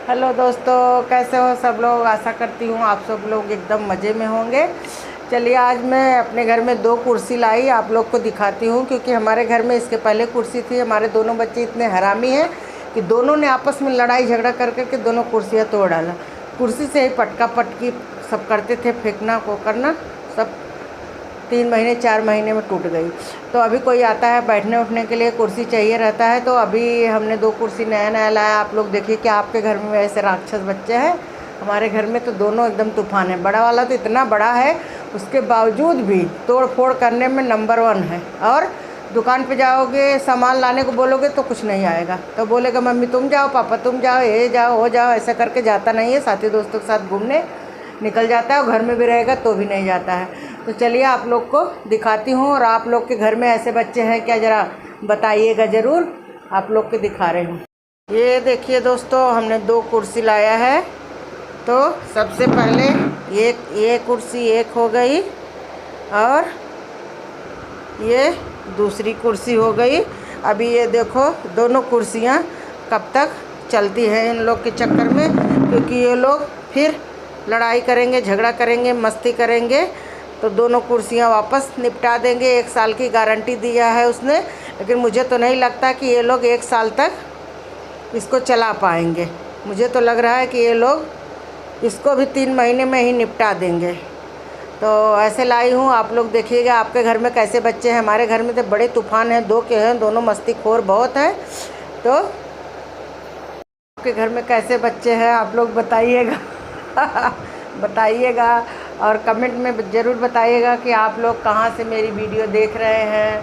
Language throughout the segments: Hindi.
हेलो दोस्तों, कैसे हो सब लोग। आशा करती हूँ आप सब लोग एकदम मज़े में होंगे। चलिए, आज मैं अपने घर में 2 कुर्सी लाई, आप लोग को दिखाती हूँ। क्योंकि हमारे घर में इसके पहले कुर्सी थी। हमारे दोनों बच्चे इतने हरामी हैं कि दोनों ने आपस में लड़ाई झगड़ा कर के दोनों कुर्सियाँ तोड़ डाला। कुर्सी से ही पटका पटकी सब करते थे, फेंकना को करना सब 3 महीने 4 महीने में टूट गई। तो अभी कोई आता है बैठने उठने के लिए, कुर्सी चाहिए रहता है। तो अभी हमने 2 कुर्सी नया नया लाया। आप लोग देखिए कि आपके घर में ऐसे राक्षस बच्चे हैं। हमारे घर में तो दोनों एकदम तूफान है। बड़ा वाला तो इतना बड़ा है, उसके बावजूद भी तोड़ फोड़ करने में नंबर 1 है। और दुकान पे जाओगे, सामान लाने को बोलोगे तो कुछ नहीं आएगा। तो बोलेगा मम्मी तुम जाओ, पापा तुम जाओ, ये जाओ वो जाओ, ऐसा करके जाता नहीं है। साथी दोस्तों के साथ घूमने निकल जाता है और घर में भी रहेगा तो भी नहीं जाता है। तो चलिए आप लोग को दिखाती हूँ। और आप लोग के घर में ऐसे बच्चे हैं क्या, ज़रा बताइएगा ज़रूर। आप लोग के दिखा रही हूँ। ये देखिए दोस्तों, हमने 2 कुर्सी लाया है। तो सबसे पहले ये कुर्सी एक हो गई और ये दूसरी कुर्सी हो गई। अभी ये देखो दोनों कुर्सियाँ कब तक चलती हैं इन लोग के चक्कर में। क्योंकि ये लोग फिर लड़ाई करेंगे, झगड़ा करेंगे, मस्ती करेंगे। तो दोनों कुर्सियां वापस निपटा देंगे। 1 साल की गारंटी दिया है उसने। लेकिन मुझे तो नहीं लगता कि ये लोग 1 साल तक इसको चला पाएंगे। मुझे तो लग रहा है कि ये लोग इसको भी 3 महीने में ही निपटा देंगे। तो ऐसे लाई हूँ, आप लोग देखिएगा आपके घर में कैसे बच्चे हैं। हमारे घर में तो बड़े तूफान हैं, 2 के हैं, दोनों मस्तीखोर बहुत हैं। तो आपके घर में कैसे बच्चे हैं आप लोग बताइएगा। बताइएगा और कमेंट में ज़रूर बताइएगा कि आप लोग कहाँ से मेरी वीडियो देख रहे हैं।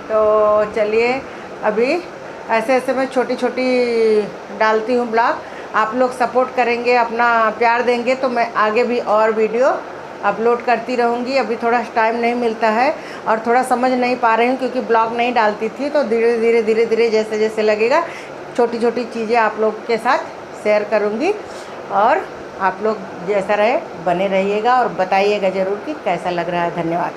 तो चलिए, अभी ऐसे ऐसे मैं छोटी छोटी डालती हूँ ब्लॉग। आप लोग सपोर्ट करेंगे, अपना प्यार देंगे तो मैं आगे भी और वीडियो अपलोड करती रहूँगी। अभी थोड़ा टाइम नहीं मिलता है और थोड़ा समझ नहीं पा रही हूँ क्योंकि ब्लॉग नहीं डालती थी। तो धीरे धीरे जैसे जैसे लगेगा छोटी छोटी चीज़ें आप लोग के साथ शेयर करूँगी। और आप लोग जैसा रहे बने रहिएगा और बताइएगा ज़रूर कि कैसा लग रहा है। धन्यवाद।